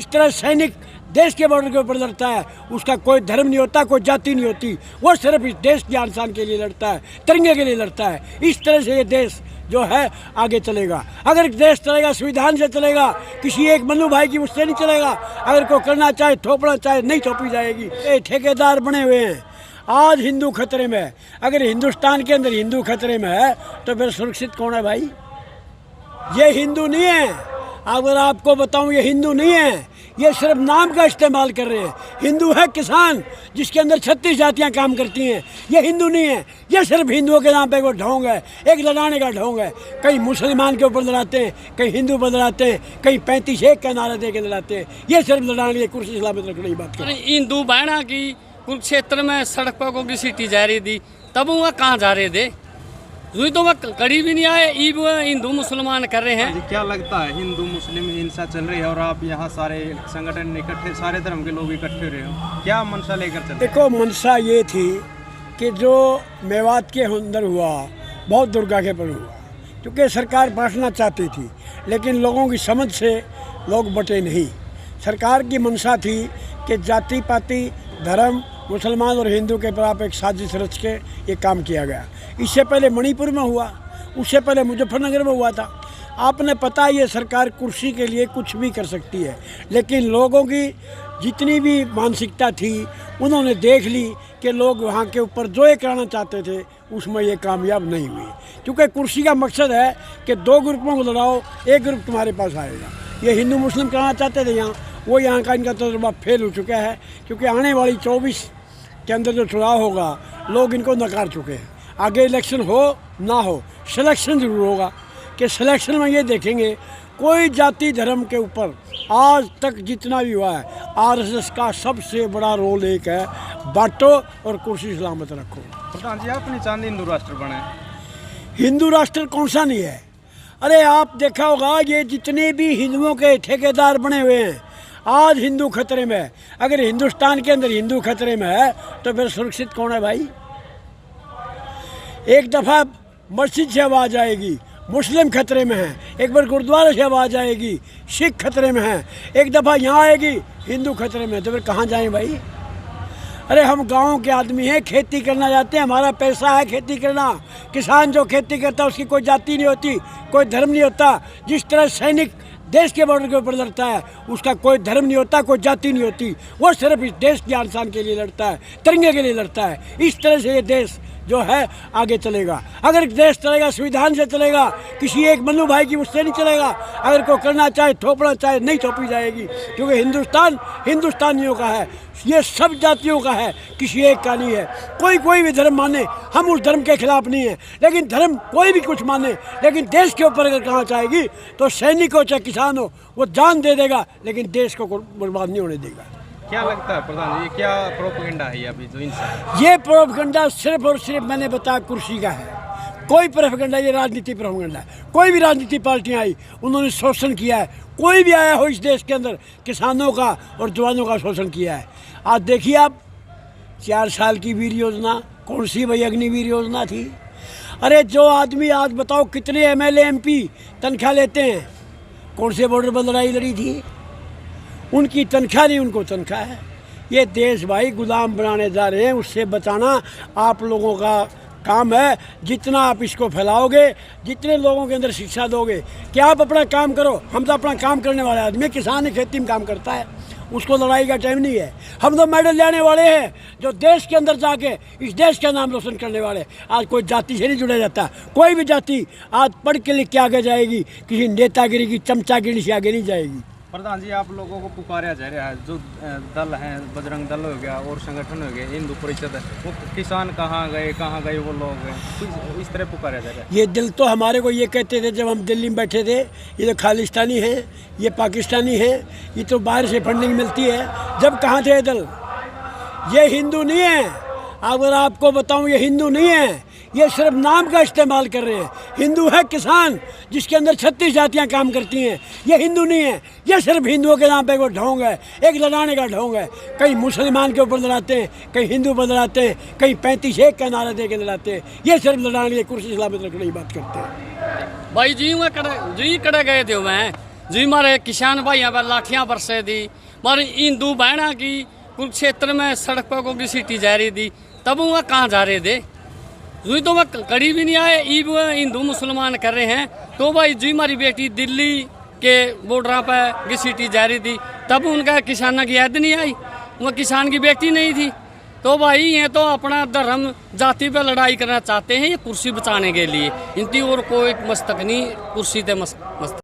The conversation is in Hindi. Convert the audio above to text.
तरह सैनिक देश के बॉर्डर के ऊपर लड़ता है, उसका कोई धर्म नहीं होता, कोई जाति नहीं होती, वो सिर्फ इस देश की आन शान के लिए लड़ता है, तिरंगे के लिए लड़ता है। इस तरह से ये देश जो है आगे चलेगा। अगर देश चलेगा संविधान से चलेगा, किसी एक मनु भाई की उससे नहीं चलेगा। अगर कोई करना चाहे, थोपना चाहे, नहीं थोपी जाएगी। ये ठेकेदार बने हुए हैं। आज हिंदू खतरे में है। अगर हिंदुस्तान के अंदर हिंदू खतरे में है तो फिर सुरक्षित कौन है भाई? ये हिंदू नहीं है। अगर आपको बताऊं, ये हिंदू नहीं है, ये सिर्फ नाम का इस्तेमाल कर रहे हैं। हिंदू है किसान, जिसके अंदर 36 जातियां काम करती हैं। ये हिंदू नहीं है, ये सिर्फ हिंदुओं के नाम पे वो ढोंग है, एक लड़ाने का ढोंग है। कहीं मुसलमान के ऊपर लड़ाते हैं, कहीं हिंदू पर लड़ाते हैं, कहीं 35-1 का नारा दे के लड़ाते हैं। ये सिर्फ लड़ाने की कुर्सी सलामत रखने की बात कर। हिंदू बहना की कुरुक्षेत्र में सड़क पर को सीटी जा रही थी, तब वह कहाँ जा रहे थे? हुई तो वह कड़ी भी नहीं आए। ई वो हिंदू मुसलमान कर रहे हैं। क्या लगता है, हिंदू मुस्लिम हिंसा चल रही है और आप यहाँ सारे संगठन इकट्ठे, सारे धर्म के लोग इकट्ठे रहे हो, क्या मंशा लेकर चलते? देखो, मंशा ये थी कि जो मेवात के अंदर हुआ, बहुत दुर्गा के पर हुआ, क्योंकि सरकार बांटना चाहती थी, लेकिन लोगों की समझ से लोग बटे नहीं। सरकार की मंशा थी कि जाति पाति धर्म मुसलमान और हिंदू के खिलाफ एक साजिश रच के ये काम किया गया। इससे पहले मणिपुर में हुआ, उससे पहले मुजफ्फरनगर में हुआ था। आपने पता है, ये सरकार कुर्सी के लिए कुछ भी कर सकती है, लेकिन लोगों की जितनी भी मानसिकता थी उन्होंने देख ली कि लोग वहाँ के ऊपर जो ये कराना चाहते थे उसमें ये कामयाब नहीं हुई। क्योंकि कुर्सी का मकसद है कि 2 ग्रुपों को लड़ाओ, एक ग्रुप तुम्हारे पास आएगा। ये हिंदू मुस्लिम कराना चाहते थे यहाँ, वो यहाँ का इनका तजुर्बा फेल हो चुका है। क्योंकि आने वाली 24 के अंदर जो चुनाव होगा, लोग इनको नकार चुके हैं। आगे इलेक्शन हो ना हो, सिलेक्शन जरूर होगा कि सिलेक्शन में ये देखेंगे कोई जाति धर्म के ऊपर आज तक जितना भी हुआ है, आरएसएस का सबसे बड़ा रोल एक है, बांटो और कुर्सी सलामत रखो। प्रधान जी, अपनी चांदी हिंदू राष्ट्र बने। हिंदू राष्ट्र कौन सा नहीं है? अरे आप देखा होगा, ये जितने भी हिंदुओं के ठेकेदार बने हुए हैं, आज हिंदू खतरे में है। अगर हिंदुस्तान के अंदर हिंदू खतरे में है तो फिर सुरक्षित कौन है भाई? एक दफ़ा मस्जिद से आवाज़ आएगी, मुस्लिम खतरे में है। एक बार गुरुद्वारे से आवाज़ आएगी, सिख खतरे में है। एक दफ़ा यहाँ आएगी, हिंदू खतरे में है। तो फिर कहाँ जाएं भाई? अरे हम गाँव के आदमी हैं, खेती करना जाते हैं, हमारा पैसा है खेती करना। किसान जो खेती करता है उसकी कोई जाति नहीं होती, कोई धर्म नहीं होता। जिस तरह सैनिक देश के बॉर्डर के ऊपर लड़ता है, उसका कोई धर्म नहीं होता, कोई जाति नहीं होती, वो सिर्फ इस देश की आन शान के लिए लड़ता है, तिरंगे के लिए लड़ता है। इस तरह से ये देश जो है आगे चलेगा। अगर देश चलेगा संविधान से चलेगा, किसी एक मनु भाई की उससे नहीं चलेगा। अगर कोई करना चाहे, थोपना चाहे, नहीं थोपी जाएगी। क्योंकि हिंदुस्तान हिंदुस्तानियों का है, ये सब जातियों का है, किसी एक का नहीं है। कोई भी धर्म माने, हम उस धर्म के खिलाफ नहीं है, लेकिन धर्म कोई भी कुछ माने, लेकिन देश के ऊपर अगर कहाँ चाहेगी तो सैनिक हो चाहे किसान हो, वो जान दे देगा, लेकिन देश को बर्बाद नहीं होने देगा। क्या लगता है प्रधान जी, क्या प्रोपेगेंडा है ये अभी जो इनसे? ये प्रोपेगेंडा सिर्फ और सिर्फ मैंने बताया कुर्सी का है। कोई प्रोपेगेंडा, ये राजनीति प्रोपेगेंडा है। कोई भी राजनीति पार्टियां आई, उन्होंने शोषण किया है। कोई भी आया हो इस देश के अंदर, किसानों का और जवानों का शोषण किया है। आज देखिए आप, 4 साल की वीर योजना, कौन सी भाई अग्निवीर योजना थी? अरे जो आदमी आज बताओ कितने MLA MP तनख्वाह लेते हैं, कौन से बॉर्डर पर लड़ाई लड़ी थी? उनकी तनख्वाह नहीं, उनको तनख्वाह है। ये देश भाई गुलाम बनाने जा रहे हैं, उससे बचाना आप लोगों का काम है। जितना आप इसको फैलाओगे, जितने लोगों के अंदर शिक्षा दोगे कि आप अपना काम करो। हम तो अपना काम करने वाले आदमी, किसान है, खेती में काम करता है, उसको लड़ाई का टाइम नहीं है। हम तो मेडल लेने वाले हैं, जो देश के अंदर जाके इस देश का नाम रोशन करने वाले। आज कोई जाति से नहीं जुड़ा जाता। कोई भी जाति आज पढ़ के लिख के आगे जाएगी, किसी नेतागिरी की चमचागिरी से आगे नहीं जाएगी। प्रधान जी, आप लोगों को पुकारा जा रहा है, जो दल हैं, बजरंग दल हो गया और संगठन हो गया, हिंदू परिषद है, वो किसान कहाँ गए वो लोग हैं, कुछ इस तरह पुकारा जा रहा है। ये दिल तो हमारे को ये कहते थे जब हम दिल्ली में बैठे थे, ये तो खालिस्तानी हैं, ये पाकिस्तानी हैं, ये तो बाहर से फंडिंग मिलती है। जब कहाँ थे ये दल? ये हिंदू नहीं है। अगर आपको बताऊँ, ये हिंदू नहीं है, ये सिर्फ नाम का इस्तेमाल कर रहे हैं। हिंदू है किसान, जिसके अंदर 36 जातियां काम करती हैं। ये हिंदू नहीं है, ये सिर्फ हिंदुओं के नाम पे वो ढोंग है, एक लड़ाने का ढोंग है। कहीं मुसलमान के ऊपर लड़ाते हैं, कहीं हिंदू पर लड़ाते हैं, कहीं 35-1 का नारा दे के लड़ाते हैं। ये सिर्फ लड़ाने की कुर्सी सलामत रखने की बात करते हैं भाई जी कड़े गए थे मैं जी हमारे किसान भाइयों पर लाठियाँ बरसे दी, हमारे हिंदू बहना की कुरुक्षेत्र में सड़क पर को की सीटी जा रही थी, तब वह कहाँ जा रहे थे? जी तो वह कड़ी भी नहीं आए, ई वो हिंदू मुसलमान कर रहे हैं। तो भाई जी हमारी बेटी दिल्ली के बॉर्डर पर घसीटी जा रही थी, तब उनका किसानों की याद नहीं आई, वह किसान की बेटी नहीं थी। तो भाई ये तो अपना धर्म जाति पे लड़ाई करना चाहते हैं, ये कुर्सी बचाने के लिए, इनकी और कोई मस्तक नहीं, कुर्सी ते मस्तक।